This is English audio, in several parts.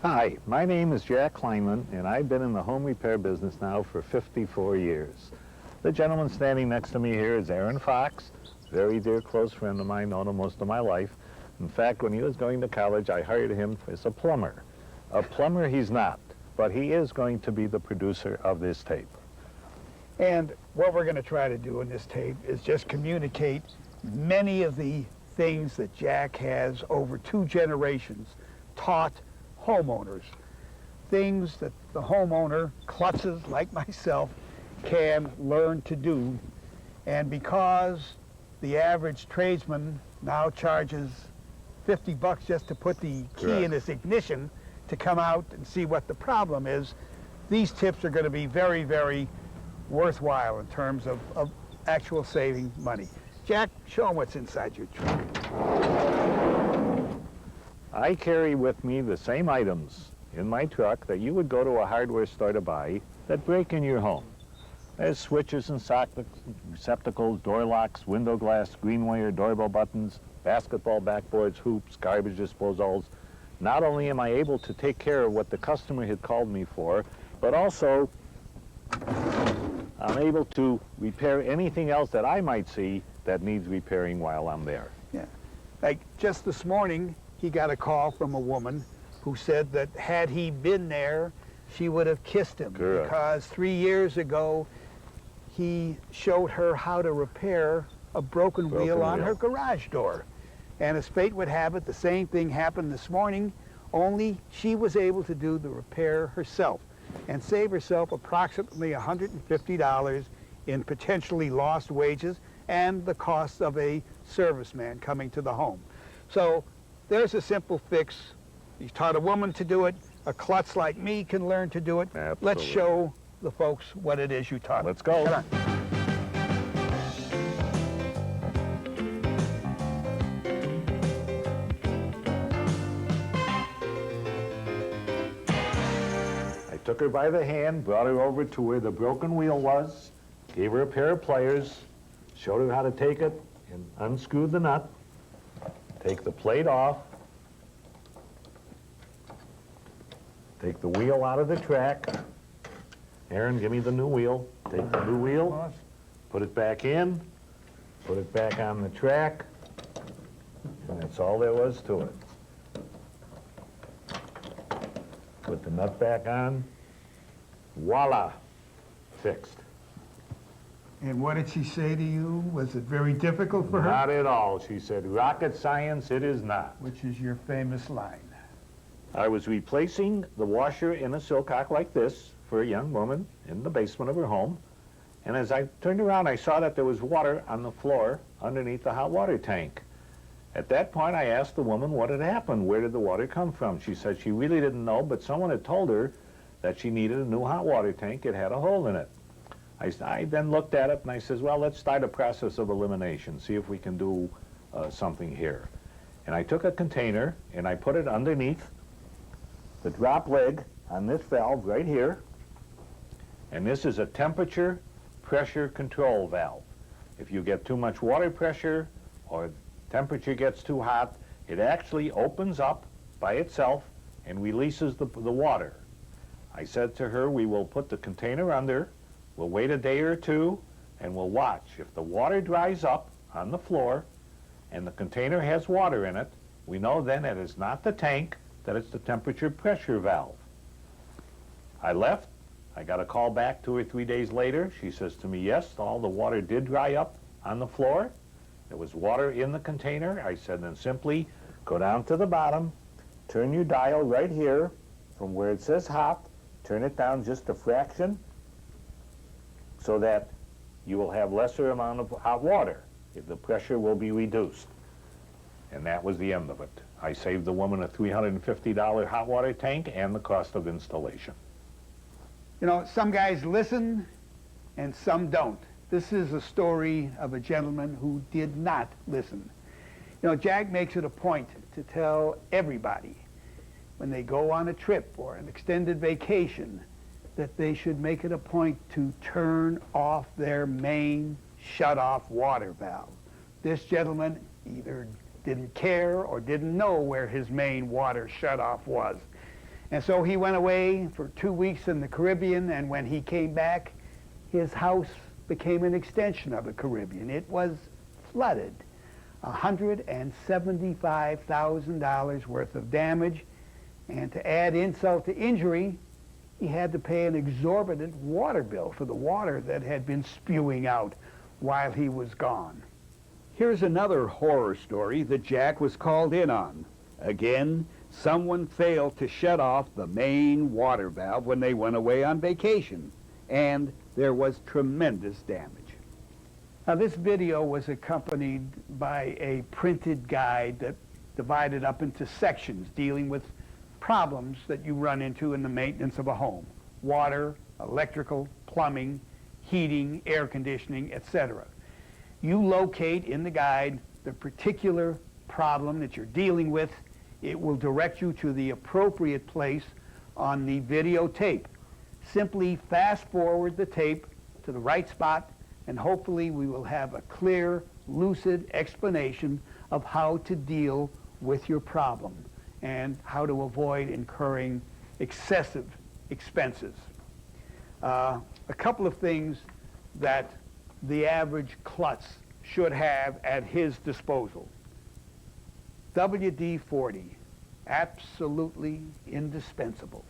Hi, my name is Jack Kleinman, and I've been in the home repair business now for 54 years. The gentleman standing next to me here is Aaron Fox, very dear close friend of mine, known him most of my life. In fact, when he was going to college, I hired him as a plumber. A plumber he's not, but he is going to be the producer of this tape. And what we're going to try to do in this tape is just communicate many of the things that Jack has over 2 generations taught homeowners. Things that the homeowner, Klutzes like myself, can learn to do. And because the average tradesman now charges 50 bucks just to put the key in his ignition to come out and see what the problem is, these tips are going to be very, very worthwhile in terms of actual saving money. Jack, show them what's inside your truck. I carry with me the same items in my truck that you would go to a hardware store to buy that break in your home. There's switches and sockets, receptacles, door locks, window glass, green wire, doorbell buttons, basketball backboards, hoops, garbage disposals. Not only am I able to take care of what the customer had called me for, but also I'm able to repair anything else that I might see that needs repairing while I'm there. Yeah, like just this morning, he got a call from a woman who said that had he been there, she would have kissed him. Correct. Because 3 years ago, he showed her how to repair a broken wheel on her garage door. And as fate would have it, the same thing happened this morning, only she was able to do the repair herself and save herself approximately $150 in potentially lost wages and the cost of a serviceman coming to the home. So there's a simple fix. You taught a woman to do it. A klutz like me can learn to do it. Absolutely. Let's show the folks what it is you taught. Let's go. Come on. I took her by the hand, brought her over to where the broken wheel was, gave her a pair of pliers, showed her how to take it and unscrew the nut, take the plate off, take the wheel out of the track. Aaron, give me the new wheel. Take the new wheel, put it back in, put it back on the track, and that's all there was to it. Put the nut back on, voila, fixed. And what did she say to you? Was it very difficult for her? Not at all. She said, rocket science, it is not. Which is your famous line. I was replacing the washer in a silcock like this for a young woman in the basement of her home. And as I turned around, I saw that there was water on the floor underneath the hot water tank. At that point, I asked the woman what had happened. Where did the water come from? She said she really didn't know, but someone had told her that she needed a new hot water tank. It had a hole in it. I then looked at it and I says, well, let's start a process of elimination, see if we can do something here. And I took a container and I put it underneath the drop leg on this valve right here. And this is a temperature pressure control valve. If you get too much water pressure or temperature gets too hot, it actually opens up by itself and releases the water. I said to her, we will put the container under, we'll wait a day or two, and we'll watch. If the water dries up on the floor and the container has water in it, we know then it is not the tank, that it's the temperature pressure valve. I left. I got a call back 2 or 3 days later. She says to me, yes, all the water did dry up on the floor. There was water in the container. I said, then simply go down to the bottom, turn your dial right here from where it says hot, turn it down just a fraction so that you will have lesser amount of hot water. The pressure will be reduced. And that was the end of it. I saved the woman a $350 hot water tank and the cost of installation. You know, some guys listen and some don't. This is a story of a gentleman who did not listen. You know, Jack makes it a point to tell everybody when they go on a trip or an extended vacation that they should make it a point to turn off their main shut-off water valve. This gentleman either didn't care or didn't know where his main water shut-off was. And so he went away for 2 weeks in the Caribbean, and when he came back, his house became an extension of the Caribbean. It was flooded. $175,000 worth of damage, and to add insult to injury, he had to pay an exorbitant water bill for the water that had been spewing out while he was gone. Here's another horror story that Jack was called in on. Again, someone failed to shut off the main water valve when they went away on vacation, and there was tremendous damage. Now, this video was accompanied by a printed guide that divided up into sections dealing with problems that you run into in the maintenance of a home: water, electrical, plumbing, heating, air conditioning, etc. You locate in the guide the particular problem that you're dealing with. It will direct you to the appropriate place on the videotape. Simply fast forward the tape to the right spot, and hopefully we will have a clear, lucid explanation of how to deal with your problem and how to avoid incurring excessive expenses. A couple of things that the average klutz should have at his disposal. WD-40, absolutely indispensable.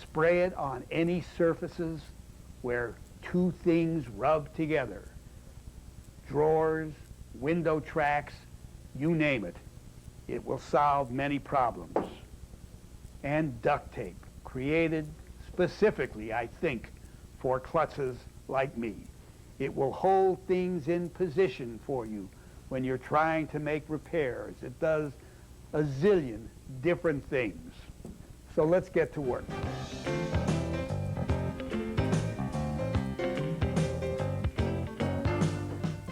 Spray it on any surfaces where two things rub together: drawers, window tracks, you name it. It will solve many problems. And duct tape, created specifically, I think, for klutzes like me. It will hold things in position for you when you're trying to make repairs. It does a zillion different things. So let's get to work.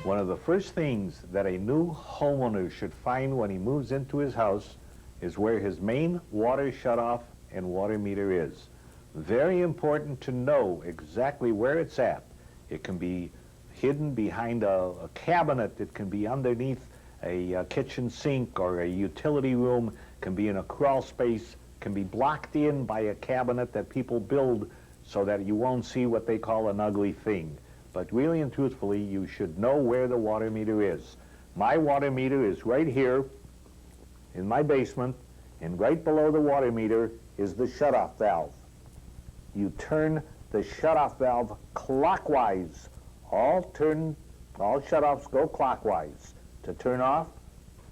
One of the first things that a new homeowner should find when he moves into his house is where his main water shutoff and water meter is. Very important to know exactly where it's at. It can be hidden behind a cabinet. It can be underneath a kitchen sink or a utility room. It can be in a crawl space. It can be blocked in by a cabinet that people build so that you won't see what they call an ugly thing. But really and truthfully, you should know where the water meter is. My water meter is right here in my basement, and right below the water meter is the shutoff valve. You turn the shutoff valve clockwise. All shutoffs go clockwise. To turn off,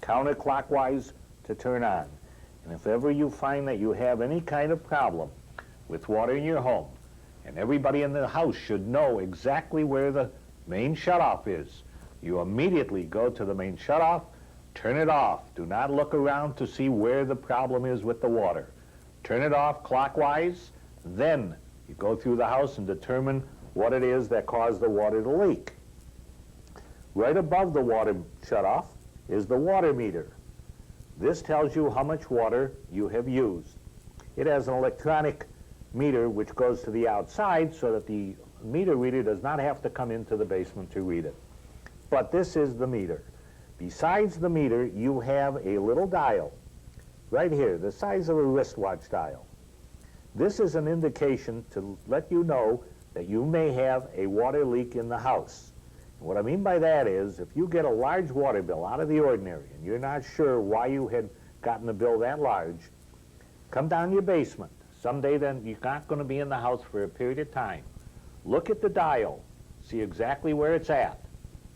counterclockwise to turn on. And if ever you find that you have any kind of problem with water in your home, and everybody in the house should know exactly where the main shutoff is, you immediately go to the main shutoff, turn it off. Do not look around to see where the problem is with the water. Turn it off clockwise, then you go through the house and determine what it is that caused the water to leak. Right above the water shutoff is the water meter. This tells you how much water you have used. It has an electronic meter which goes to the outside so that the meter reader does not have to come into the basement to read it. But this is the meter. Besides the meter, you have a little dial right here, the size of a wristwatch dial. This is an indication to let you know that you may have a water leak in the house. And what I mean by that is, if you get a large water bill out of the ordinary and you're not sure why you had gotten a bill that large, come down to your basement. Someday then you're not going to be in the house for a period of time. Look at the dial, see exactly where it's at.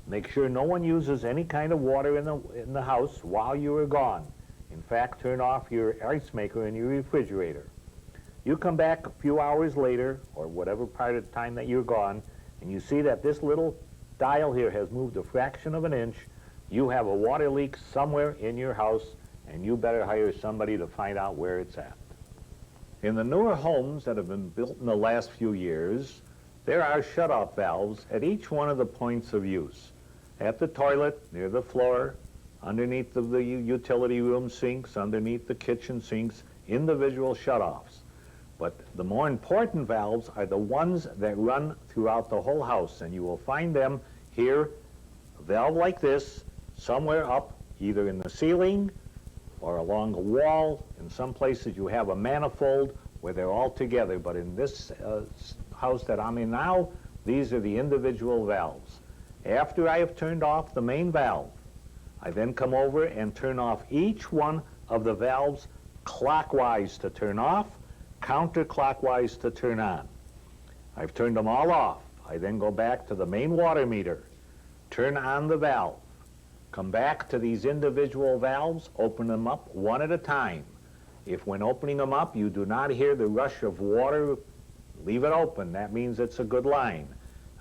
Make sure no one uses any kind of water in the house while you are gone. In fact, turn off your ice maker and your refrigerator. You come back a few hours later, or whatever part of the time that you're gone, and you see that this little dial here has moved a fraction of an inch. You have a water leak somewhere in your house, and you better hire somebody to find out where it's at. In the newer homes that have been built in the last few years, there are shutoff valves at each one of the points of use. At the toilet, near the floor, underneath the utility room sinks, underneath the kitchen sinks, individual shutoffs. But the more important valves are the ones that run throughout the whole house, and you will find them here, a valve like this, somewhere up, either in the ceiling or along a wall. In some places you have a manifold where they're all together, but in this house that I'm in now, these are the individual valves. After I have turned off the main valve, I then come over and turn off each one of the valves clockwise to turn off, counterclockwise to turn on. I've turned them all off. I then go back to the main water meter, turn on the valve, come back to these individual valves, open them up one at a time. If when opening them up you do not hear the rush of water, leave it open. That means it's a good line.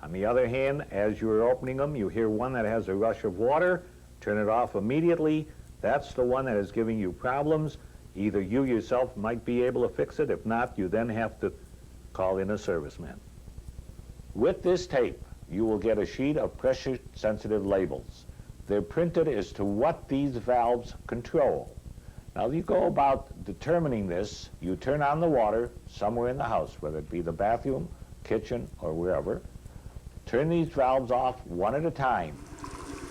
On the other hand, as you're opening them, you hear one that has a rush of water, turn it off immediately. That's the one that is giving you problems. Either you yourself might be able to fix it. If not, you then have to call in a serviceman. With this tape, you will get a sheet of pressure-sensitive labels. They're printed as to what these valves control. Now, you go about determining this. You turn on the water somewhere in the house, whether it be the bathroom, kitchen, or wherever. Turn these valves off one at a time.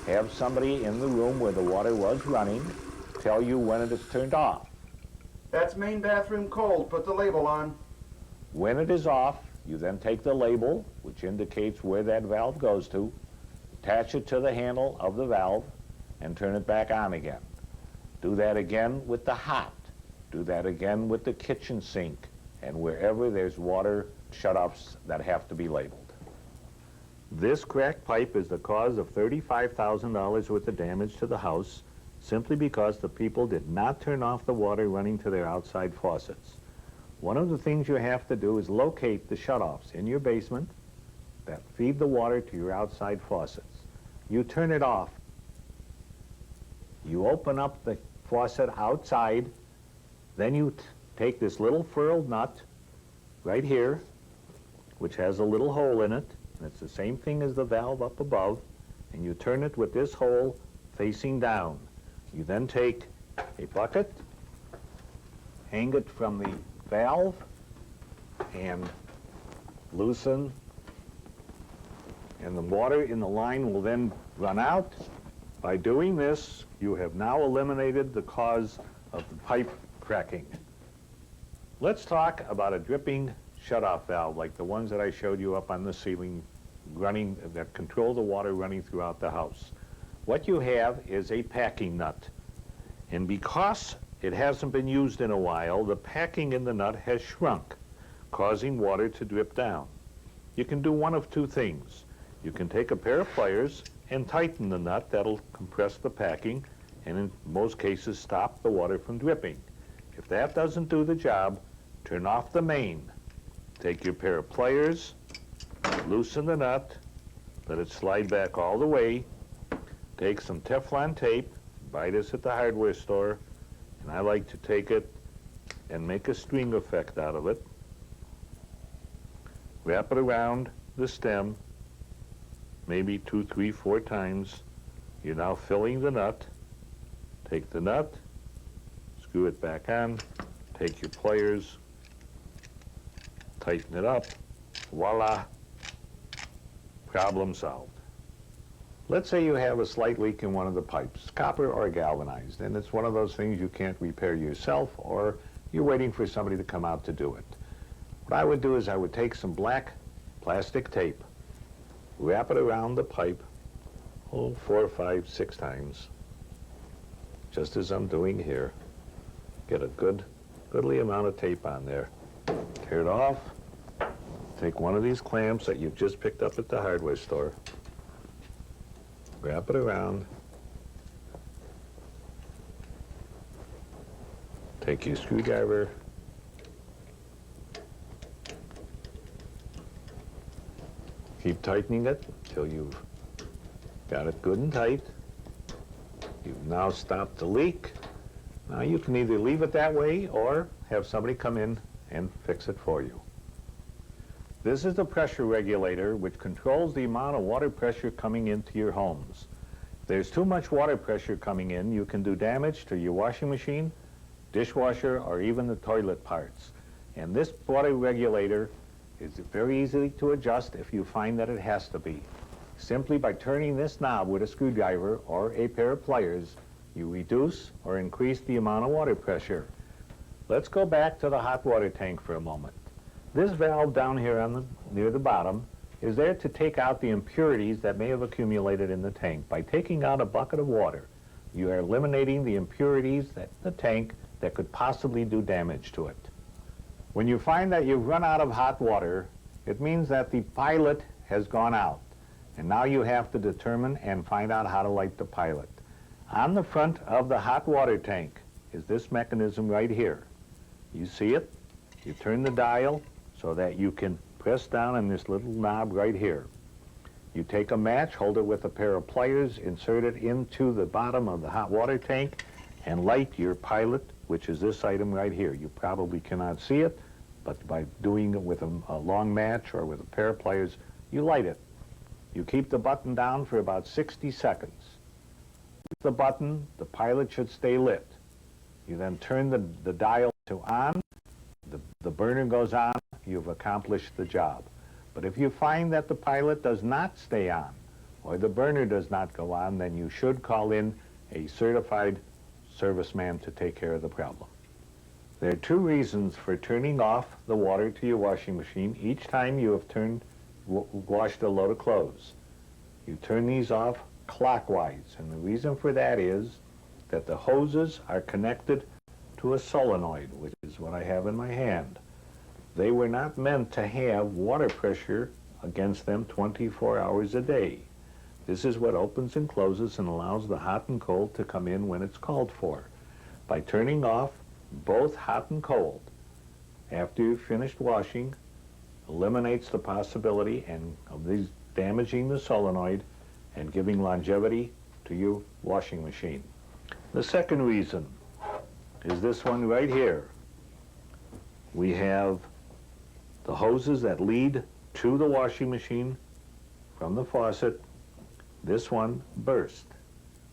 Have somebody in the room where the water was running tell you when it is turned off. That's main bathroom cold. Put the label on. When it is off, you then take the label, which indicates where that valve goes to, attach it to the handle of the valve, and turn it back on again. Do that again with the hot. Do that again with the kitchen sink, and wherever there's water shutoffs that have to be labeled. This cracked pipe is the cause of $35,000 worth of damage to the house, simply because the people did not turn off the water running to their outside faucets. One of the things you have to do is locate the shutoffs in your basement that feed the water to your outside faucets. You turn it off. You open up the faucet outside, then you take this little furled nut right here, which has a little hole in it, and it's the same thing as the valve up above, and you turn it with this hole facing down. You then take a bucket, hang it from the valve, and loosen, and the water in the line will then run out. By doing this, you have now eliminated the cause of the pipe cracking. Let's talk about a dripping shutoff valve like the ones that I showed you up on the ceiling running, that control the water running throughout the house. What you have is a packing nut, and because it hasn't been used in a while, the packing in the nut has shrunk, causing water to drip down. You can do one of two things. You can take a pair of pliers and tighten the nut. That'll compress the packing and in most cases stop the water from dripping. If that doesn't do the job, turn off the main. Take your pair of pliers, loosen the nut, let it slide back all the way. Take some Teflon tape, buy this at the hardware store, and I like to take it and make a string effect out of it. Wrap it around the stem, maybe 2, 3, 4 times. You're now filling the nut. Take the nut, screw it back on, take your pliers, tighten it up, voila, problem solved. Let's say you have a slight leak in one of the pipes, copper or galvanized, and it's one of those things you can't repair yourself, or you're waiting for somebody to come out to do it. What I would do is I would take some black plastic tape, wrap it around the pipe, 4, 5, 6 times, just as I'm doing here. Get a goodly amount of tape on there. Tear it off. Take one of these clamps that you've just picked up at the hardware store. Wrap it around. Take your screwdriver. Keep tightening it until you've got it good and tight. You've now stopped the leak. Now you can either leave it that way or have somebody come in and fix it for you. This is the pressure regulator which controls the amount of water pressure coming into your homes. If there's too much water pressure coming in, you can do damage to your washing machine, dishwasher, or even the toilet parts. And this water regulator is very easy to adjust if you find that it has to be. Simply by turning this knob with a screwdriver or a pair of pliers, you reduce or increase the amount of water pressure. Let's go back to the hot water tank for a moment. This valve down here near the bottom is there to take out the impurities that may have accumulated in the tank. By taking out a bucket of water, you are eliminating the impurities in the tank that could possibly do damage to it. When you find that you've run out of hot water, it means that the pilot has gone out. And now you have to determine and find out how to light the pilot. On the front of the hot water tank is this mechanism right here. You see it? You turn the dial so that you can press down on this little knob right here. You take a match, hold it with a pair of pliers, insert it into the bottom of the hot water tank, and light your pilot, which is this item right here. You probably cannot see it, but by doing it with a long match or with a pair of pliers, you light it. You keep the button down for about 60 seconds. With the button, the pilot should stay lit. You then turn the dial to on, the burner goes on, you've accomplished the job. But if you find that the pilot does not stay on, or the burner does not go on, then you should call in a certified serviceman to take care of the problem. There are two reasons for turning off the water to your washing machine each time you have washed a load of clothes. You turn these off clockwise, and the reason for that is that the hoses are connected to a solenoid, which is what I have in my hand. They were not meant to have water pressure against them 24 hours a day. This is what opens and closes and allows the hot and cold to come in when it's called for. By turning off both hot and cold after you've finished washing, eliminates the possibility of these damaging the solenoid and giving longevity to your washing machine. The second reason is this one right here. We have the hoses that lead to the washing machine from the faucet. This one burst.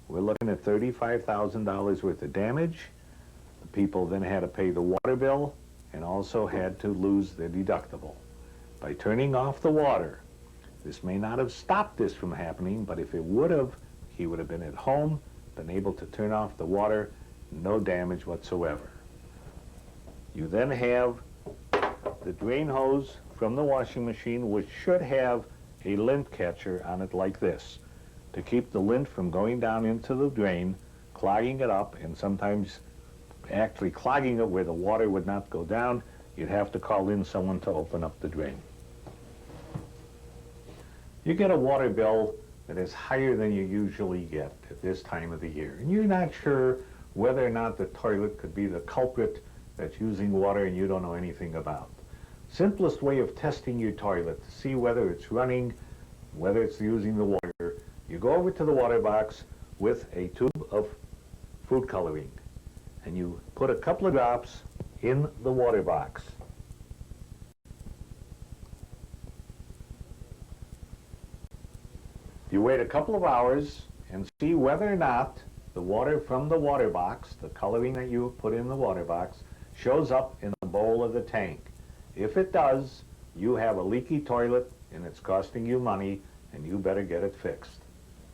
We're looking at $35,000 worth of damage. The people then had to pay the water bill and also had to lose their deductible. By turning off the water, this may not have stopped this from happening, but if it would have, he would have been at home, been able to turn off the water, no damage whatsoever. You then have the drain hose from the washing machine, which should have a lint catcher on it like this to keep the lint from going down into the drain, clogging it up, and sometimes actually clogging it where the water would not go down. You'd have to call in someone to open up the drain. You get a water bill that is higher than you usually get at this time of the year, and you're not sure whether or not the toilet could be the culprit that's using water and you don't know anything about. Simplest way of testing your toilet to see whether it's running, whether it's using the water, you go over to the water box with a tube of food coloring and you put a couple of drops in the water box. You wait a couple of hours and see whether or not the water from the water box, the coloring that you put in the water box, shows up in the bowl of the tank. If it does, you have a leaky toilet and it's costing you money and you better get it fixed.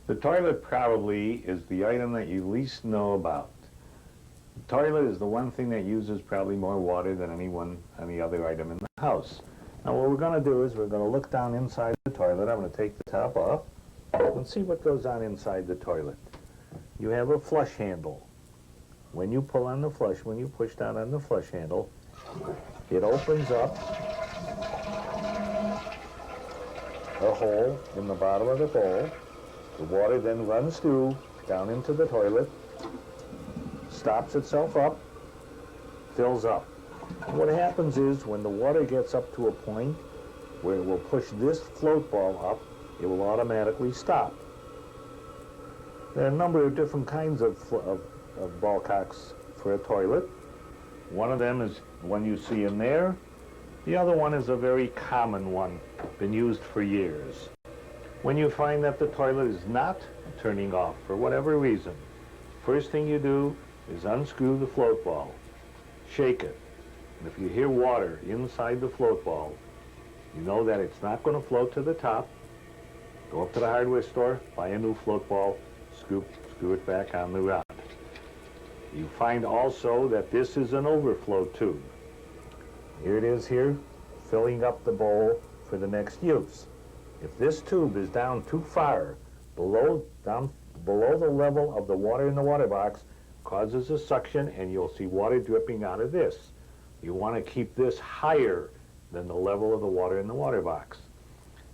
The toilet probably is the item that you least know about. The toilet is the one thing that uses probably more water than any other item in the house. Now what we're going to do is we're going to look down inside the toilet. I'm going to take the top off and see what goes on inside the toilet. You have a flush handle. When you pull on the flush, when you push down on the flush handle, it opens up a hole in the bottom of the bowl. The water then runs through down into the toilet, stops itself up, fills up. What happens is when the water gets up to a point where it will push this float ball up, it will automatically stop. There are a number of different kinds of ball cocks for a toilet. One of them is the one you see in there. The other one is a very common one, been used for years. When you find that the toilet is not turning off for whatever reason, first thing you do is unscrew the float ball, shake it, and if you hear water inside the float ball, you know that it's not going to float to the top. Go up to the hardware store, buy a new float ball, screw it back on the rod. You find also that this is an overflow tube. Here it is here, filling up the bowl for the next use. If this tube is down too far, down below the level of the water in the water box, causes a suction and you'll see water dripping out of this. You want to keep this higher than the level of the water in the water box.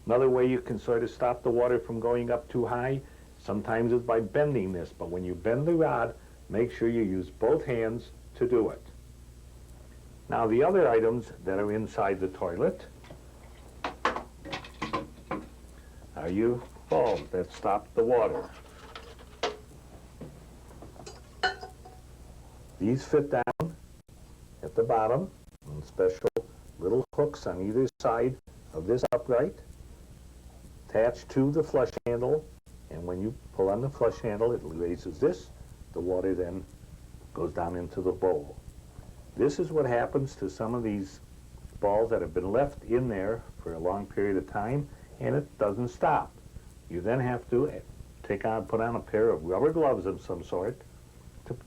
Another way you can sort of stop the water from going up too high, sometimes is by bending this, but when you bend the rod, make sure you use both hands to do it. Now the other items that are inside the toilet are your valves that stop the water. These fit down at the bottom on special little hooks on either side of this upright, attached to the flush handle, and when you pull on the flush handle, it raises this. The water then goes down into the bowl. This is what happens to some of these balls that have been left in there for a long period of time, and it doesn't stop. You then have to put on a pair of rubber gloves of some sort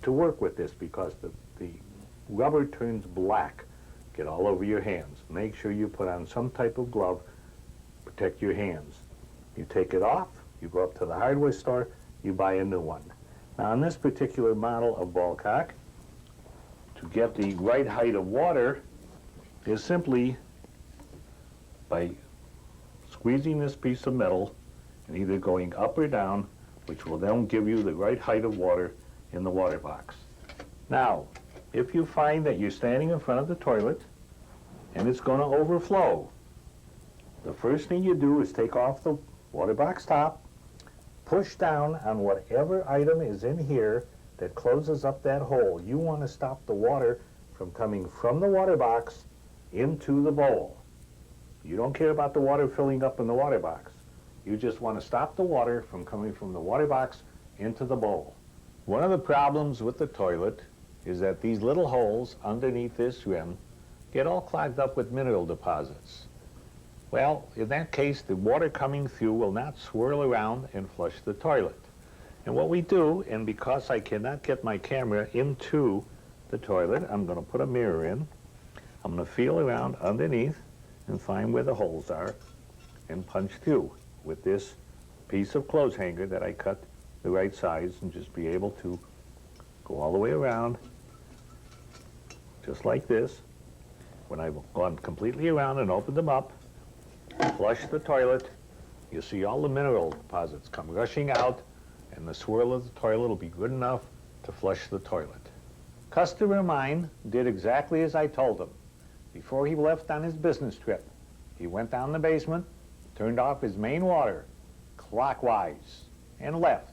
to work with this, because the rubber turns black, get all over your hands. Make sure you put on some type of glove, protect your hands. You take it off, you go up to the hardware store, you buy a new one. Now on this particular model of ball cock, to get the right height of water is simply by squeezing this piece of metal and either going up or down, which will then give you the right height of water in the water box. Now, if you find that you're standing in front of the toilet and it's going to overflow, the first thing you do is take off the water box top, push down on whatever item is in here that closes up that hole. You want to stop the water from coming from the water box into the bowl. You don't care about the water filling up in the water box. You just want to stop the water from coming from the water box into the bowl. One of the problems with the toilet is that these little holes underneath this rim get all clogged up with mineral deposits. Well, in that case, the water coming through will not swirl around and flush the toilet. And what we do, and because I cannot get my camera into the toilet, I'm going to put a mirror in. I'm going to feel around underneath and find where the holes are and punch through with this piece of clothes hanger that I cut the right size, and just be able to go all the way around just like this. When I've gone completely around and opened them up, flush the toilet, you see all the mineral deposits come rushing out, and the swirl of the toilet will be good enough to flush the toilet. Customer of mine did exactly as I told him. Before he left on his business trip, he went down the basement, turned off his main water clockwise, and left.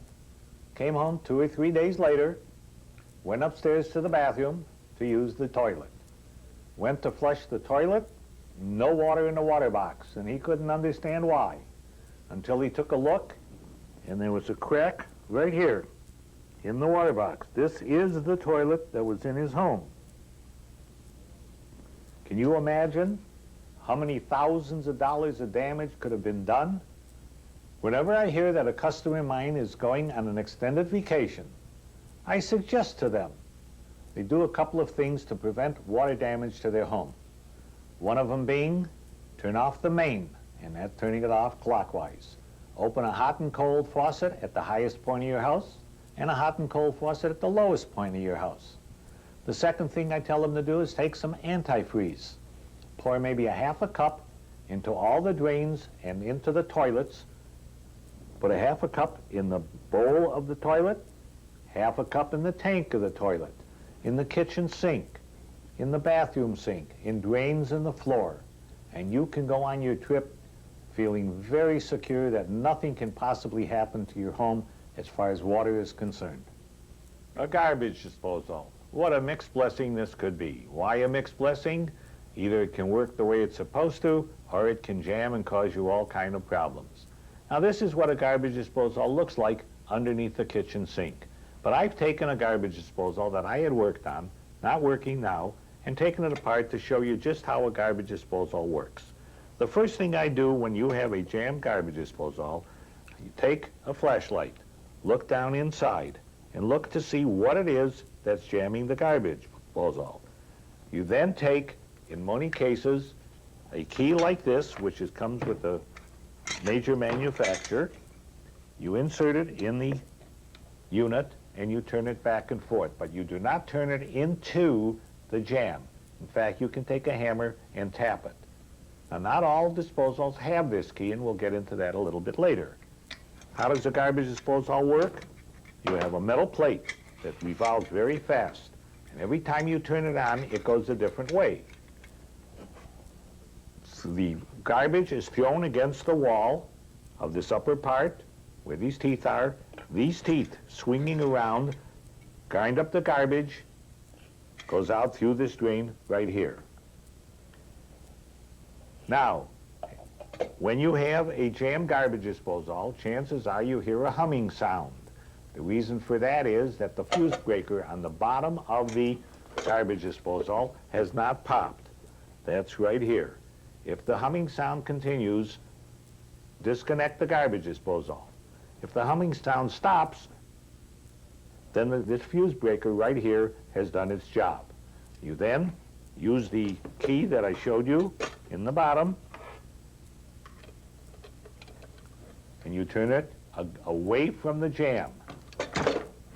Came home 2 or 3 days later, went upstairs to the bathroom to use the toilet. Went to flush the toilet, no water in the water box, and he couldn't understand why, until he took a look, and there was a crack right here in the water box. This is the toilet that was in his home. Can you imagine how many thousands of dollars of damage could have been done? Whenever I hear that a customer of mine is going on an extended vacation, I suggest to them they do a couple of things to prevent water damage to their home. One of them being, turn off the main, and that's turning it off clockwise. Open a hot and cold faucet at the highest point of your house, and a hot and cold faucet at the lowest point of your house. The second thing I tell them to do is take some antifreeze. Pour maybe a half a cup into all the drains and into the toilets. Put a half a cup in the bowl of the toilet, half a cup in the tank of the toilet, in the kitchen sink, in the bathroom sink, in drains in the floor. And you can go on your trip feeling very secure that nothing can possibly happen to your home as far as water is concerned. A garbage disposal. What a mixed blessing this could be. Why a mixed blessing? Either it can work the way it's supposed to, or it can jam and cause you all kind of problems. Now this is what a garbage disposal looks like underneath the kitchen sink. But I've taken a garbage disposal that I had worked on, not working now, and taken it apart to show you just how a garbage disposal works. The first thing I do when you have a jammed garbage disposal, you take a flashlight, look down inside, and look to see what it is that's jamming the garbage disposal. You then take, in many cases, a key like this, which comes with the major manufacturer. You insert it in the unit and you turn it back and forth, but you do not turn it into the jam. In fact, you can take a hammer and tap it. Now, not all disposals have this key, and we'll get into that a little bit later. How does the garbage disposal work? You have a metal plate that revolves very fast, and every time you turn it on, it goes a different way. So the garbage is thrown against the wall of this upper part, where these teeth are. These teeth, swinging around, grind up the garbage, goes out through this drain right here. Now, when you have a jammed garbage disposal, chances are you hear a humming sound. The reason for that is that the fuse breaker on the bottom of the garbage disposal has not popped. That's right here. If the humming sound continues, disconnect the garbage disposal. If the humming sound stops, then this fuse breaker right here has done its job. You then use the key that I showed you in the bottom, and you turn it away from the jam.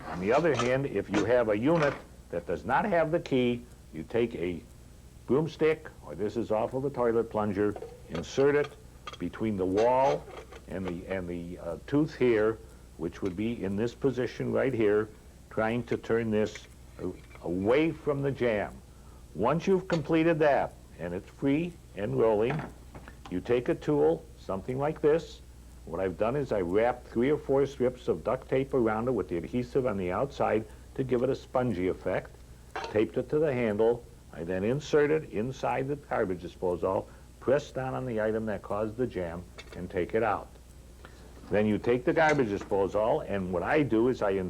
On the other hand, if you have a unit that does not have the key, you take a broomstick, or this is off of a toilet plunger, insert it between the wall and the tooth here, which would be in this position right here, trying to turn this away from the jam. Once you've completed that, and it's free and rolling, you take a tool, something like this. What I've done is I wrapped 3 or 4 strips of duct tape around it with the adhesive on the outside to give it a spongy effect. Taped it to the handle. I then insert it inside the garbage disposal, press down on the item that caused the jam, and take it out. Then you take the garbage disposal, and what I do is I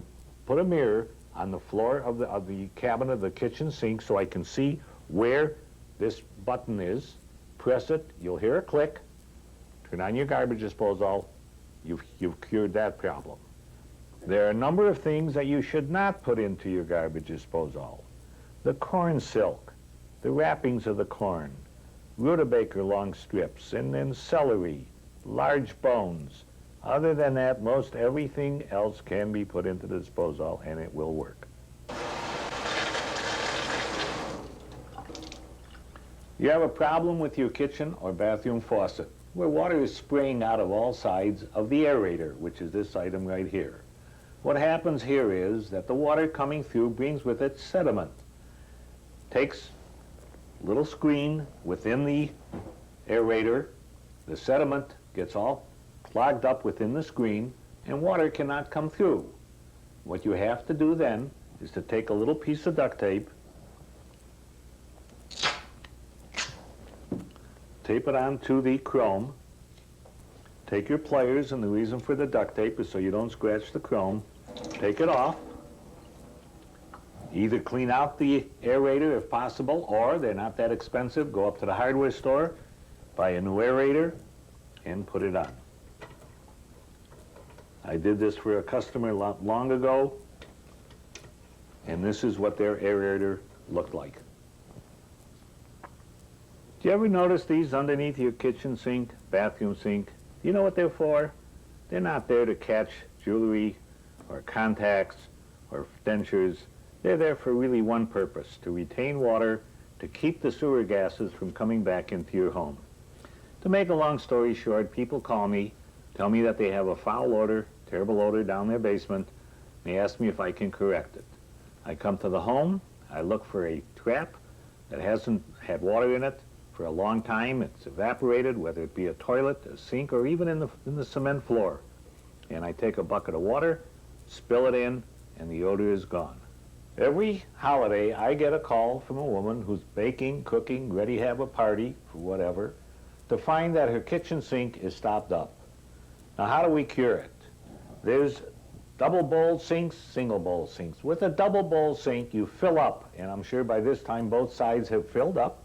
put a mirror on the floor of the cabinet of the kitchen sink so I can see where this button is. Press it, you'll hear a click, turn on your garbage disposal, you've cured that problem. There are a number of things that you should not put into your garbage disposal. The corn silk, the wrappings of the corn, rutabaga long strips, and then celery, large bones. Other than that, most everything else can be put into the disposal, and it will work. You have a problem with your kitchen or bathroom faucet, where water is spraying out of all sides of the aerator, which is this item right here. What happens here is that the water coming through brings with it sediment. Takes a little screen within the aerator, the sediment gets all clogged up within the screen, and water cannot come through. What you have to do then is to take a little piece of duct tape, tape it onto the chrome, take your pliers, and the reason for the duct tape is so you don't scratch the chrome, take it off, either clean out the aerator if possible, or they're not that expensive, go up to the hardware store, buy a new aerator, and put it on. I did this for a customer long ago, and this is what their aerator looked like. Do you ever notice these underneath your kitchen sink, bathroom sink? Do you know what they're for? They're not there to catch jewelry or contacts or dentures. They're there for really one purpose, to retain water, to keep the sewer gases from coming back into your home. To make a long story short, people call me, tell me that they have a foul odor, terrible odor down their basement. They ask me if I can correct it. I come to the home, I look for a trap that hasn't had water in it for a long time. It's evaporated, whether it be a toilet, a sink, or even in the cement floor. And I take a bucket of water, spill it in, and the odor is gone. Every holiday, I get a call from a woman who's baking, cooking, ready to have a party, for whatever, to find that her kitchen sink is stopped up. Now, how do we cure it? There's double bowl sinks, single bowl sinks. With a double bowl sink, you fill up, and I'm sure by this time both sides have filled up,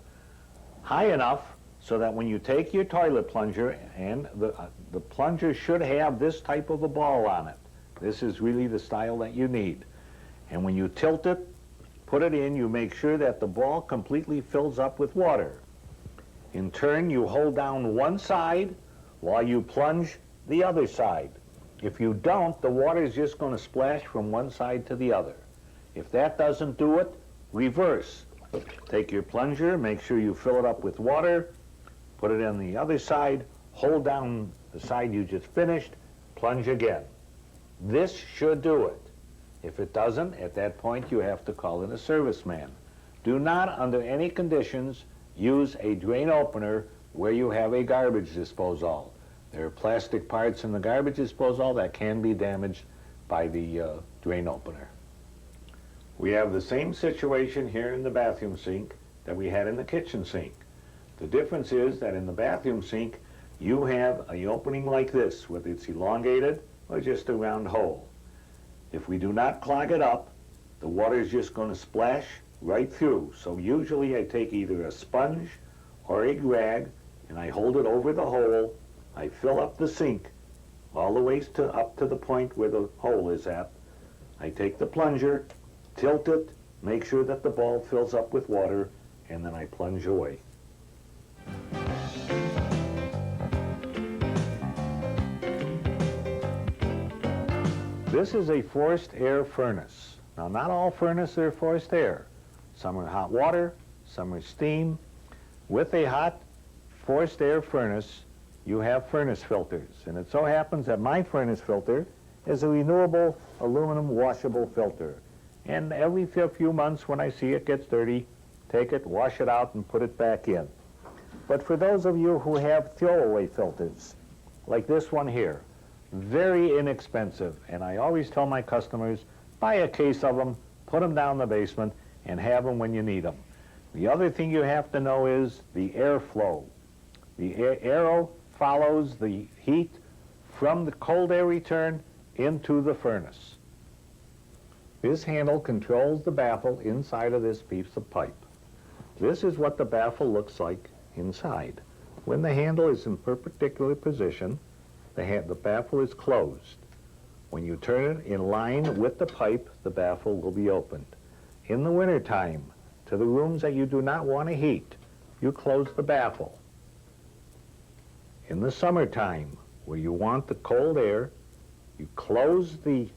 high enough so that when you take your toilet plunger, and the plunger should have this type of a ball on it. This is really the style that you need. And when you tilt it put it in, you make sure that the ball completely fills up with water. In turn, you hold down one side while you plunge the other side. If you don't, the water is just going to splash from one side to the other. If that doesn't do it, reverse. Take your plunger, make sure you fill it up with water, put it on the other side, hold down the side you just finished, plunge again. This should do it. If it doesn't, at that point you have to call in a serviceman. Do not, under any conditions, use a drain opener where you have a garbage disposal. There are plastic parts in the garbage disposal that can be damaged by the drain opener. We have the same situation here in the bathroom sink that we had in the kitchen sink. The difference is that in the bathroom sink, you have an opening like this, whether it's elongated or just a round hole. If we do not clog it up, the water is just going to splash right through. So usually I take either a sponge or a rag and I hold it over the hole. I fill up the sink all the way up to the point where the hole is at. I take the plunger, tilt it, make sure that the ball fills up with water, and then I plunge away. This is a forced air furnace. Now, not all furnaces are forced air. Some are hot water, some are steam. With a hot forced air furnace, you have furnace filters. And it so happens that my furnace filter is a renewable aluminum washable filter. And every few months when I see it gets dirty, take it, wash it out, and put it back in. But for those of you who have throwaway filters, like this one here, very inexpensive, and I always tell my customers, buy a case of them, put them down in the basement, and have them when you need them. The other thing you have to know is the airflow. The arrow follows the heat from the cold air return into the furnace. This handle controls the baffle inside of this piece of pipe. This is what the baffle looks like inside. When the handle is in perpendicular position, the baffle is closed. When you turn it in line with the pipe, the baffle will be opened. In the wintertime, to the rooms that you do not want to heat, you close the baffle. In the summertime, where you want the cold air, you close the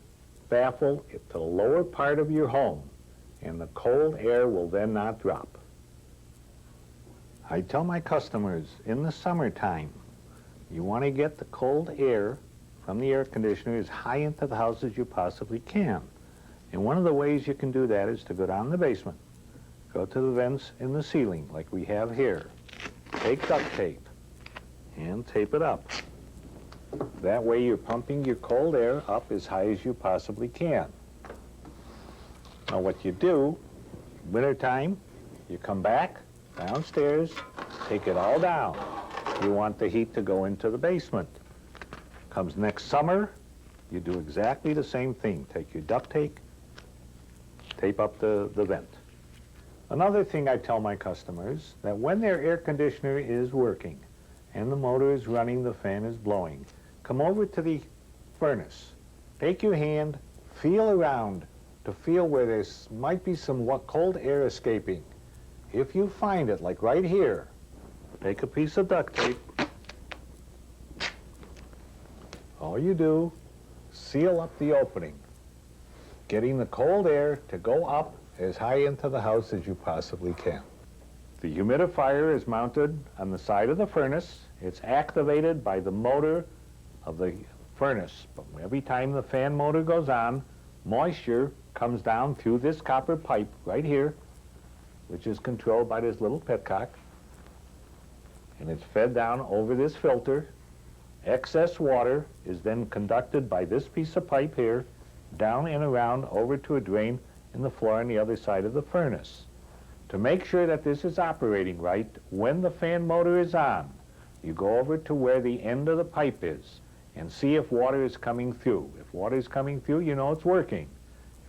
baffle to the lower part of your home, and the cold air will then not drop. I tell my customers, in the summertime, you want to get the cold air from the air conditioner as high into the house as you possibly can. And one of the ways you can do that is to go down the basement, go to the vents in the ceiling, like we have here. Take duct tape and tape it up. That way you're pumping your cold air up as high as you possibly can. Now what you do, wintertime, you come back downstairs, take it all down. You want the heat to go into the basement. Comes next summer, you do exactly the same thing. Take your duct tape, tape up the vent. Another thing I tell my customers, that when their air conditioner is working and the motor is running, the fan is blowing, come over to the furnace. Take your hand, feel around to feel where there might be some cold air escaping. If you find it, like right here, take a piece of duct tape. All you do, seal up the opening, getting the cold air to go up as high into the house as you possibly can. The humidifier is mounted on the side of the furnace. It's activated by the motor of the furnace. But every time the fan motor goes on, moisture comes down through this copper pipe right here, which is controlled by this little petcock, and it's fed down over this filter. Excess water is then conducted by this piece of pipe here, down and around over to a drain in the floor on the other side of the furnace. To make sure that this is operating right, when the fan motor is on, you go over to where the end of the pipe is and see if water is coming through. If water is coming through, you know it's working.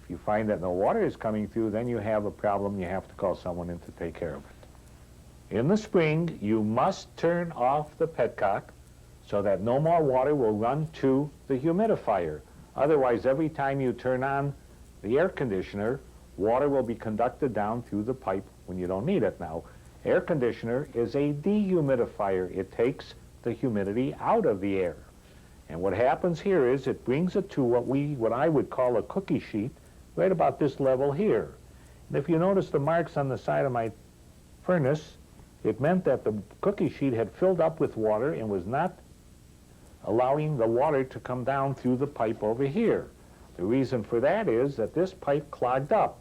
If you find that no water is coming through, then you have a problem. You have to call someone in to take care of it. In the spring, you must turn off the petcock so that no more water will run to the humidifier. Otherwise, every time you turn on the air conditioner, water will be conducted down through the pipe when you don't need it. Now, air conditioner is a dehumidifier. It takes the humidity out of the air. And what happens here is it brings it to what I would call a cookie sheet, right about this level here. And if you notice the marks on the side of my furnace, it meant that the cookie sheet had filled up with water and was not allowing the water to come down through the pipe over here. The reason for that is that this pipe clogged up.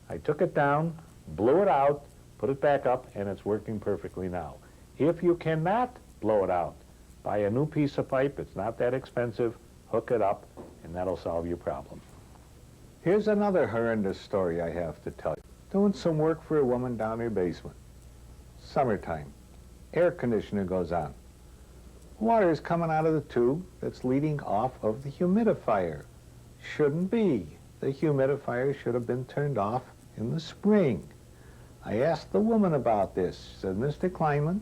I took it down, blew it out, put it back up, and it's working perfectly now. If you cannot blow it out, buy a new piece of pipe. It's not that expensive. Hook it up, and that'll solve your problem. Here's another horrendous story I have to tell you. Doing some work for a woman down in her basement. Summertime. Air conditioner goes on. Water is coming out of the tube that's leading off of the humidifier. Shouldn't be. The humidifier should have been turned off in the spring. I asked the woman about this. She said, Mr. Kleinman,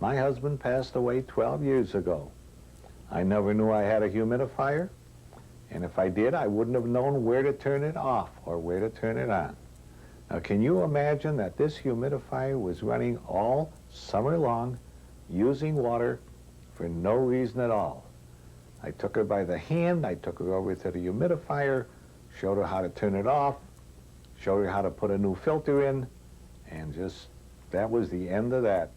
my husband passed away 12 years ago. I never knew I had a humidifier, and if I did, I wouldn't have known where to turn it off or where to turn it on. Now, can you imagine that this humidifier was running all summer long, using water for no reason at all? I took her by the hand, I took her over to the humidifier, showed her how to turn it off, showed her how to put a new filter in, and just, that was the end of that.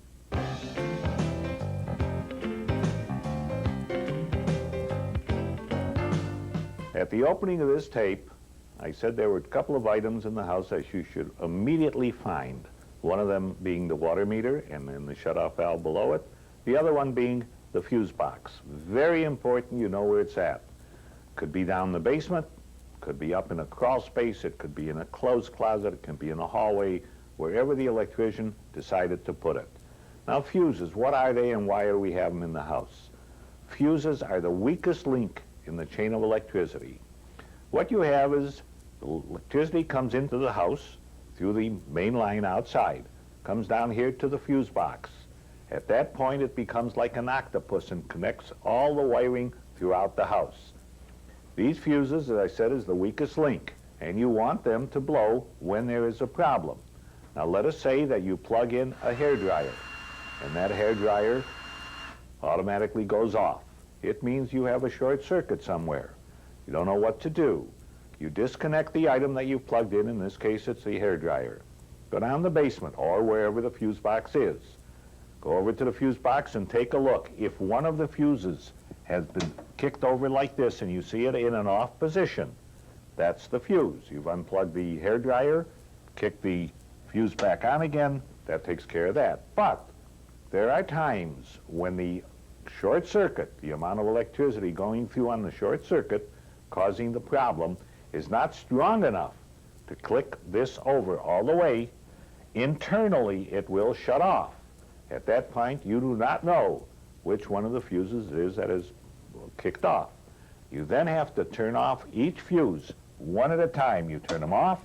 At the opening of this tape, I said there were a couple of items in the house that you should immediately find. One of them being the water meter and then the shutoff valve below it. The other one being the fuse box. Very important you know where it's at. Could be down in the basement, could be up in a crawl space, it could be in a clothes closet, it can be in a hallway, wherever the electrician decided to put it. Now fuses, what are they and why do we have them in the house? Fuses are the weakest link in the chain of electricity. What you have is electricity comes into the house through the main line outside, comes down here to the fuse box. At that point it becomes like an octopus and connects all the wiring throughout the house. These fuses, as I said, is the weakest link, and you want them to blow when there is a problem. Now let us say that you plug in a hairdryer, and that hairdryer automatically goes off. It means you have a short circuit somewhere. You don't know what to do. You disconnect the item that you've plugged in this case it's the hairdryer. Go down the basement or wherever the fuse box is. Go over to the fuse box and take a look. If one of the fuses has been kicked over like this and you see it in an off position, that's the fuse. You've unplugged the hairdryer, kicked the fuse back on again, that takes care of that. But there are times when the short circuit, the amount of electricity going through on the short circuit causing the problem, is not strong enough to click this over all the way. Internally, it will shut off. At that point, you do not know which one of the fuses it is that is kicked off. You then have to turn off each fuse one at a time. You turn them off,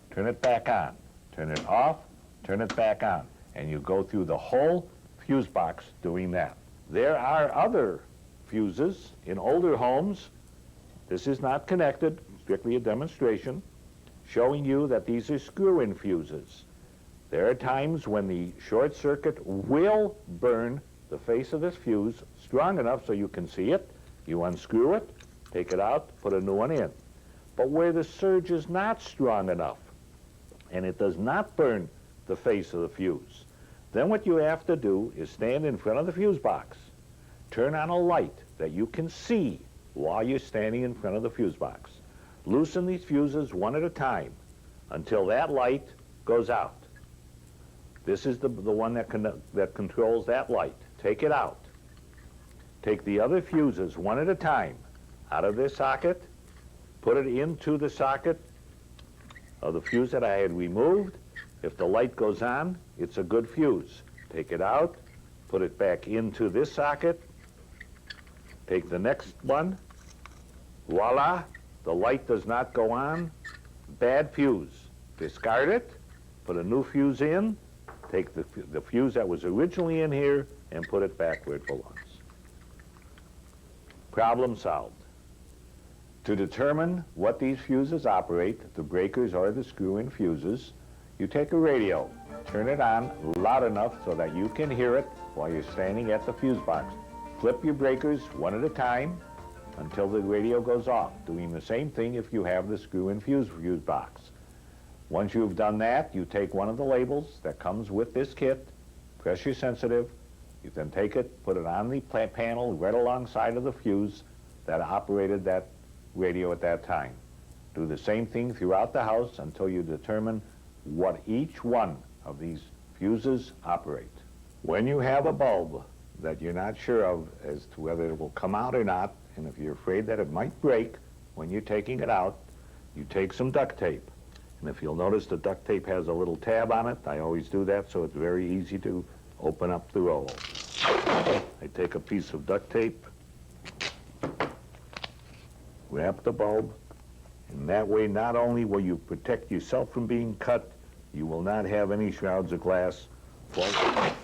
turn it back on, turn it off, turn it back on, and you go through the whole fuse box doing that. There are other fuses in older homes. This is not connected, strictly a demonstration, showing you that these are screw-in fuses. There are times when the short circuit will burn the face of this fuse strong enough so you can see it. You unscrew it, take it out, put a new one in. But where the surge is not strong enough and it does not burn the face of the fuse, then what you have to do is stand in front of the fuse box, turn on a light that you can see while you're standing in front of the fuse box. Loosen these fuses one at a time until that light goes out. This is the one that controls that light. Take it out. Take the other fuses one at a time out of this socket, put it into the socket of the fuse that I had removed. If the light goes on, it's a good fuse. Take it out, put it back into this socket, take the next one, voila, the light does not go on, bad fuse. Discard it, put a new fuse in, take the fuse that was originally in here and put it back where it belongs. Problem solved. To determine what these fuses operate, the breakers or the screw-in fuses, you take a radio, turn it on loud enough so that you can hear it while you're standing at the fuse box. Flip your breakers one at a time until the radio goes off, doing the same thing if you have the screw-in fuse box. Once you've done that, you take one of the labels that comes with this kit, pressure sensitive, you then take it, put it on the panel right alongside of the fuse that operated that radio at that time. Do the same thing throughout the house until you determine what each one of these fuses operate. When you have a bulb that you're not sure of as to whether it will come out or not, and if you're afraid that it might break when you're taking it out, you take some duct tape. And if you'll notice, the duct tape has a little tab on it. I always do that so it's very easy to open up the roll. I take a piece of duct tape, wrap the bulb, and that way not only will you protect yourself from being cut, you will not have any shrouds of glass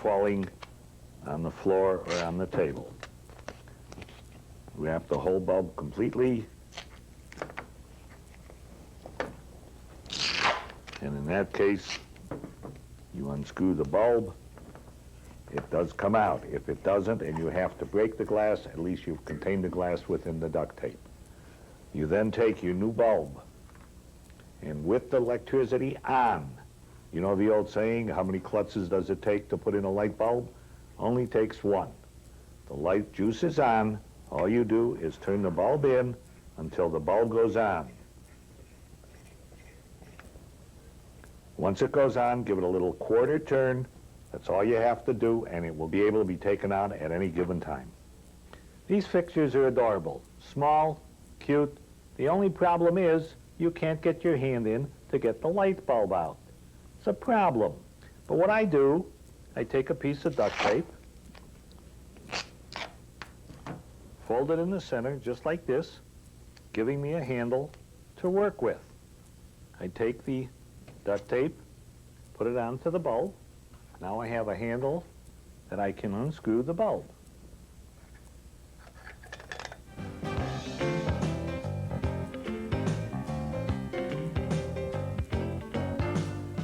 falling on the floor or on the table. Wrap the whole bulb completely, and in that case, you unscrew the bulb. It does come out. If it doesn't and you have to break the glass, at least you've contained the glass within the duct tape. You then take your new bulb, and with the electricity on, you know the old saying, how many Klutzes does it take to put in a light bulb? Only takes one. The light juice is on. All you do is turn the bulb in until the bulb goes on. Once it goes on, give it a little quarter turn. That's all you have to do, and it will be able to be taken out at any given time. These fixtures are adorable. Small, cute. The only problem is you can't get your hand in to get the light bulb out. It's a problem. But what I do, I take a piece of duct tape, fold it in the center just like this, giving me a handle to work with. I take the duct tape, put it onto the bulb. Now I have a handle that I can unscrew the bulb.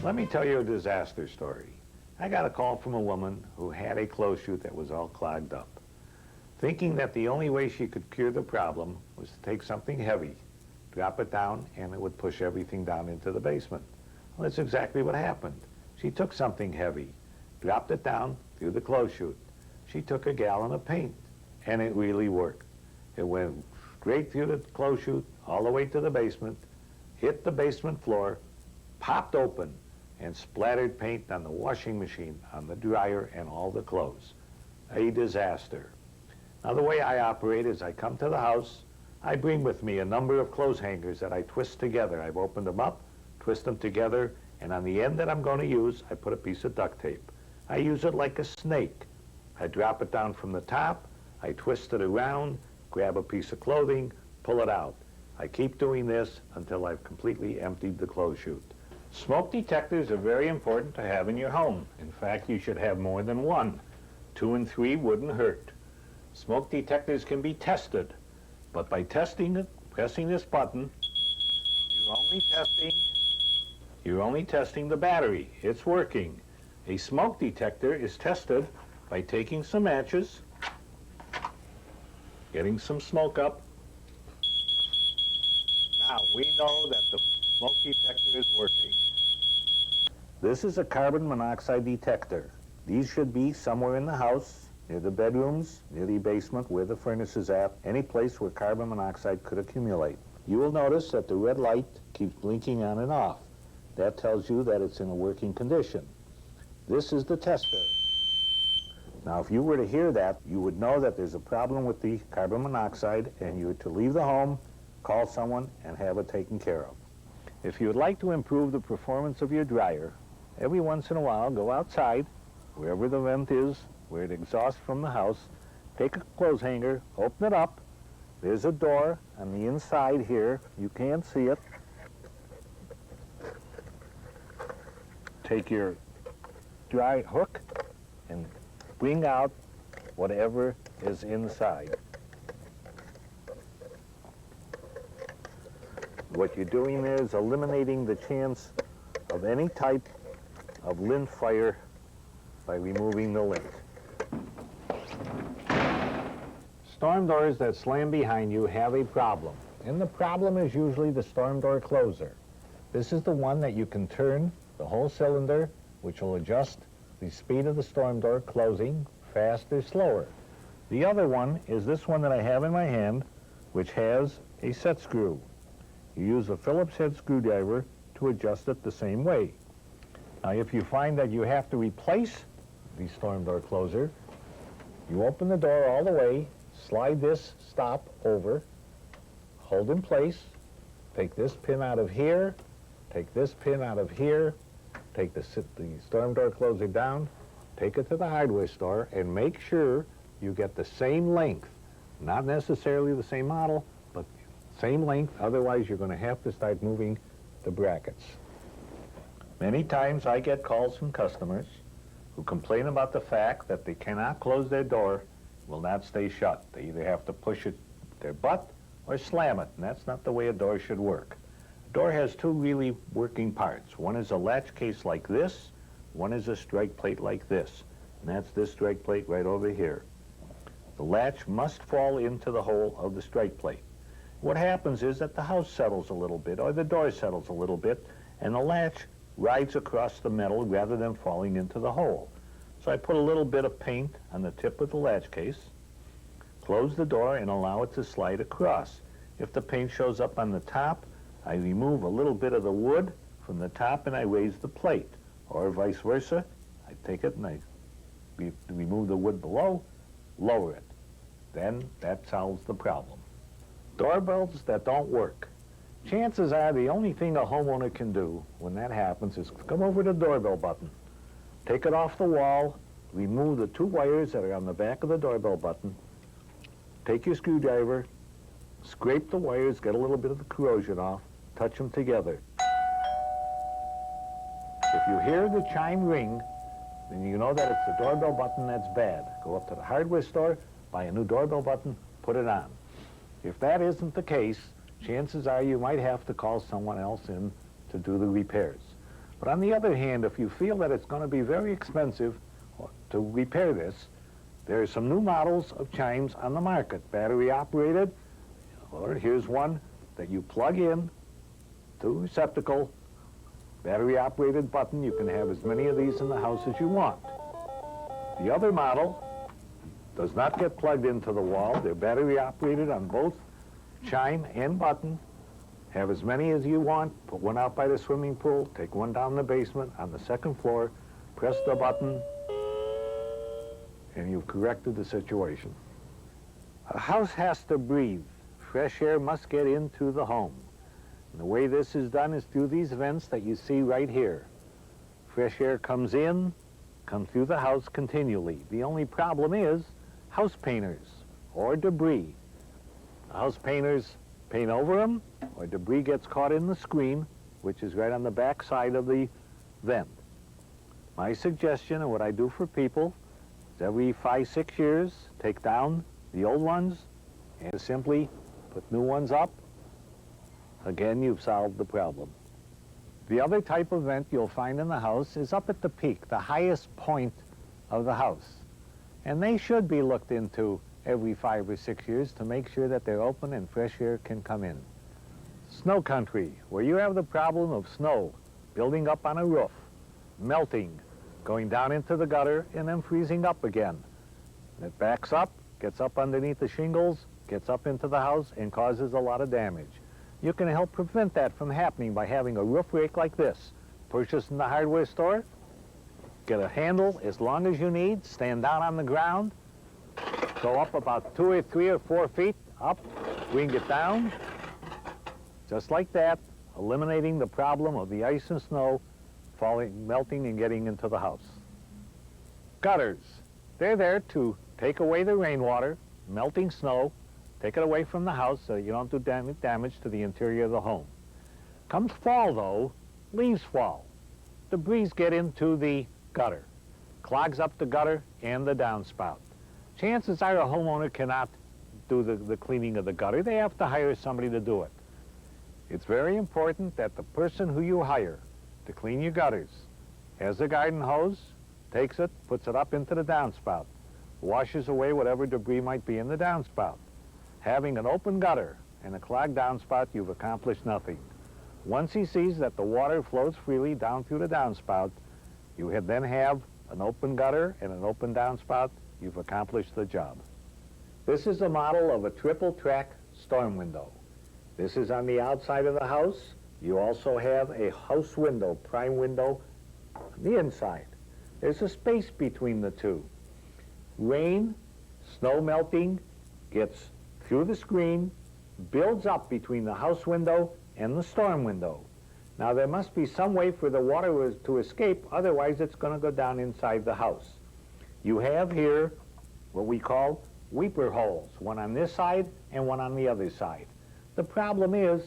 Let me tell you a disaster story. I got a call from a woman who had a clothes chute that was all clogged up. Thinking that the only way she could cure the problem was to take something heavy, drop it down, and it would push everything down into the basement. Well, that's exactly what happened. She took something heavy, dropped it down through the clothes chute. She took a gallon of paint, and it really worked. It went straight through the clothes chute, all the way to the basement, hit the basement floor, popped open, and splattered paint on the washing machine, on the dryer, and all the clothes. A disaster. Now, the way I operate is I come to the house, I bring with me a number of clothes hangers that I twist together. I've opened them up, twist them together, and on the end that I'm going to use, I put a piece of duct tape. I use it like a snake. I drop it down from the top, I twist it around, grab a piece of clothing, pull it out. I keep doing this until I've completely emptied the clothes chute. Smoke detectors are very important to have in your home. In fact, you should have more than one. 2 and 3 wouldn't hurt. Smoke detectors can be tested, but by testing it, pressing this button, you're only testing the battery. It's working. A smoke detector is tested by taking some matches, getting some smoke up. Now we know that the smoke detector is working. This is a carbon monoxide detector. These should be somewhere in the house, near the bedrooms, near the basement, where the furnace is at, any place where carbon monoxide could accumulate. You will notice that the red light keeps blinking on and off. That tells you that it's in a working condition. This is the tester. Now, if you were to hear that, you would know that there's a problem with the carbon monoxide, and you are to leave the home, call someone, and have it taken care of. If you would like to improve the performance of your dryer, every once in a while, go outside, wherever the vent is, where it exhausts from the house, take a clothes hanger, open it up. There's a door on the inside here. You can't see it. Take your dry hook and bring out whatever is inside. what you're doing there is eliminating the chance of any type of lint fire by removing the lint. Storm doors that slam behind you have a problem, and the problem is usually the storm door closer. This is the one that you can turn the whole cylinder, which will adjust the speed of the storm door closing, fast or slower. The other one is this one that I have in my hand, which has a set screw. You use a Phillips head screwdriver to adjust it the same way. Now, if you find that you have to replace the storm door closer, you open the door all the way, slide this stop over, hold in place, take this pin out of here, take this pin out of here, take the storm door closer down, take it to the hardware store, and make sure you get the same length. Not necessarily the same model, but same length, otherwise you're going to have to start moving the brackets. Many times I get calls from customers who complain about the fact that they cannot close their door, will not stay shut. They either have to push it with their butt or slam it, and that's not the way a door should work. A door has two really working parts. One is a latch case like this, one is a strike plate like this, and that's this strike plate right over here. The latch must fall into the hole of the strike plate. What happens is that the house settles a little bit, or the door settles a little bit, and the latch rides across the metal rather than falling into the hole. So I put a little bit of paint on the tip of the latch case, close the door, and allow it to slide across. If the paint shows up on the top, I remove a little bit of the wood from the top and I raise the plate, or vice versa. I take it and I remove the wood below, lower it. Then that solves the problem. Doorbells that don't work. Chances are the only thing a homeowner can do when that happens is come over to the doorbell button, take it off the wall, remove the two wires that are on the back of the doorbell button, take your screwdriver, scrape the wires, get a little bit of the corrosion off, touch them together. If you hear the chime ring, then you know that it's the doorbell button that's bad. Go up to the hardware store, buy a new doorbell button, put it on. If that isn't the case, chances are you might have to call someone else in to do the repairs. But on the other hand, if you feel that it's going to be very expensive to repair this, there are some new models of chimes on the market, battery operated, or here's one that you plug in to a receptacle, battery operated button. You can have as many of these in the house as you want. The other model does not get plugged into the wall. They're battery operated on both chime and button. Have as many as you want. Put one out by the swimming pool, take one down the basement on the second floor, press the button, and you've corrected the situation. A house has to breathe. Fresh air must get into the home. And the way this is done is through these vents that you see right here. Fresh air comes in, comes through the house continually. The only problem is house painters or debris. House painters paint over them, or debris gets caught in the screen, which is right on the back side of the vent. My suggestion, and what I do for people, is every 5-6 years, take down the old ones and simply put new ones up. Again, you've solved the problem. The other type of vent you'll find in the house is up at the peak, the highest point of the house. And they should be looked into every 5 or 6 years to make sure that they're open and fresh air can come in. Snow country, where you have the problem of snow building up on a roof, melting, going down into the gutter, and then freezing up again. It backs up, gets up underneath the shingles, gets up into the house, and causes a lot of damage. You can help prevent that from happening by having a roof rake like this. Purchase in the hardware store, get a handle as long as you need, stand down on the ground, go up about 2 or 3 or 4 feet up, bring it down, just like that, eliminating the problem of the ice and snow falling, melting, and getting into the house. Gutters, they're there to take away the rainwater, melting snow, take it away from the house so you don't do damage to the interior of the home. Comes fall, though, leaves fall. Debris get into the gutter, clogs up the gutter and the downspout. Chances are a homeowner cannot do the cleaning of the gutter. They have to hire somebody to do it. It's very important that the person who you hire to clean your gutters has a garden hose, takes it, puts it up into the downspout, washes away whatever debris might be in the downspout. Having an open gutter and a clogged downspout, you've accomplished nothing. Once he sees that the water flows freely down through the downspout, you then have an open gutter and an open downspout, you've accomplished the job. This is a model of a triple track storm window. This is on the outside of the house. You also have a house window, prime window, on the inside. There's a space between the two. Rain, snow melting, gets through the screen, builds up between the house window and the storm window. Now there must be some way for the water to escape, otherwise it's going to go down inside the house. You have here what we call weeper holes, one on this side and one on the other side. The problem is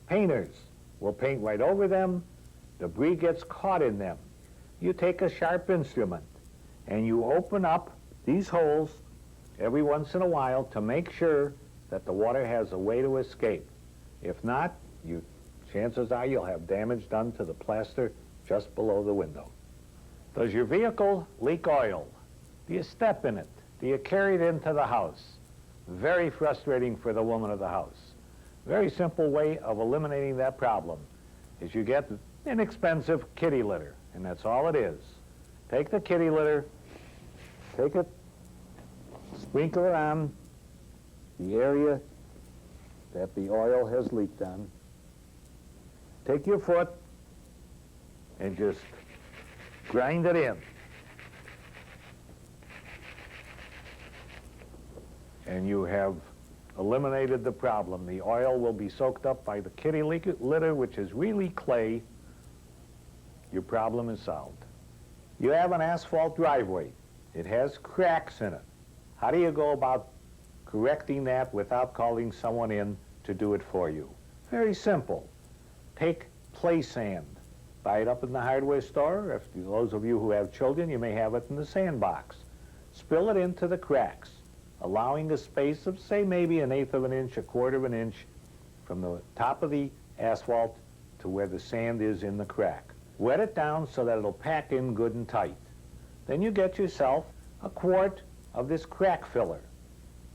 painters will paint right over them, debris gets caught in them. You take a sharp instrument and you open up these holes every once in a while to make sure that the water has a way to escape. If not, chances are you'll have damage done to the plaster just below the window. Does your vehicle leak oil? Do you step in it? Do you carry it into the house? Very frustrating for the woman of the house. Very simple way of eliminating that problem is you get inexpensive kitty litter, and that's all it is. Take the kitty litter, take it, sprinkle it on the area that the oil has leaked on. Take your foot and just grind it in. And you have eliminated the problem. The oil will be soaked up by the kitty litter, which is really clay. Your problem is solved. You have an asphalt driveway. It has cracks in it. How do you go about correcting that without calling someone in to do it for you? Very simple. Take play sand. Buy it up in the hardware store. If those of you who have children, you may have it in the sandbox. Spill it into the cracks, allowing a space of, say, maybe 1/8 of an inch, 1/4 of an inch from the top of the asphalt to where the sand is in the crack. Wet it down so that it'll pack in good and tight. Then you get yourself a quart of this crack filler.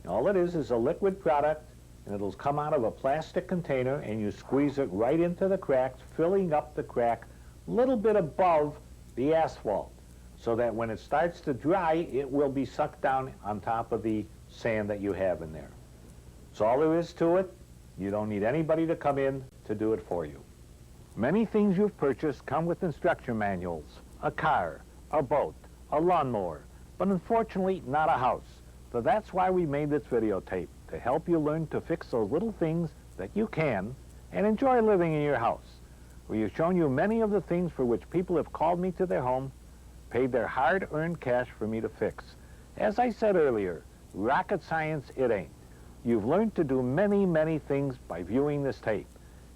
And all it is a liquid product, and it'll come out of a plastic container, and you squeeze it right into the cracks, filling up the crack a little bit above the asphalt, so that when it starts to dry, it will be sucked down on top of the sand that you have in there. That's all there is to it. You don't need anybody to come in to do it for you. Many things you've purchased come with instruction manuals, a car, a boat, a lawnmower, but unfortunately not a house. So that's why we made this videotape, to help you learn to fix those little things that you can and enjoy living in your house. We have shown you many of the things for which people have called me to their home, paid their hard-earned cash for me to fix. As I said earlier, rocket science it ain't. You've learned to do many, many things by viewing this tape.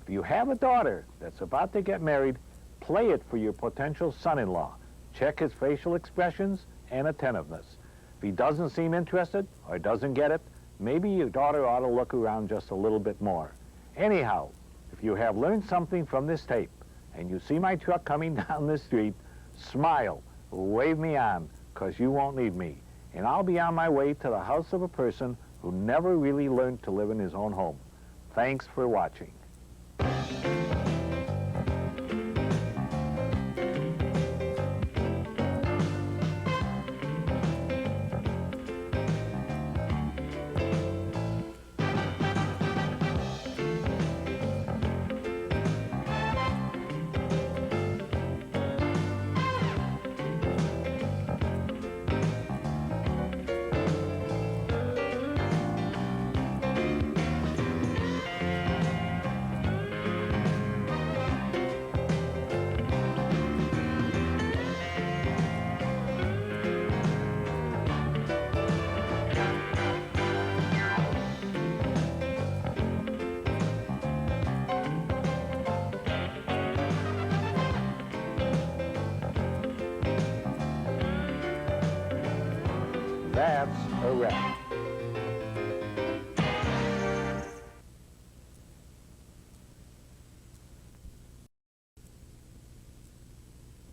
If you have a daughter that's about to get married, play it for your potential son-in-law. Check his facial expressions and attentiveness. If he doesn't seem interested or doesn't get it, maybe your daughter ought to look around just a little bit more. Anyhow, if you have learned something from this tape and you see my truck coming down the street, smile, wave me on, because you won't need me. And I'll be on my way to the house of a person who never really learned to live in his own home. Thanks for watching. That's a wrap.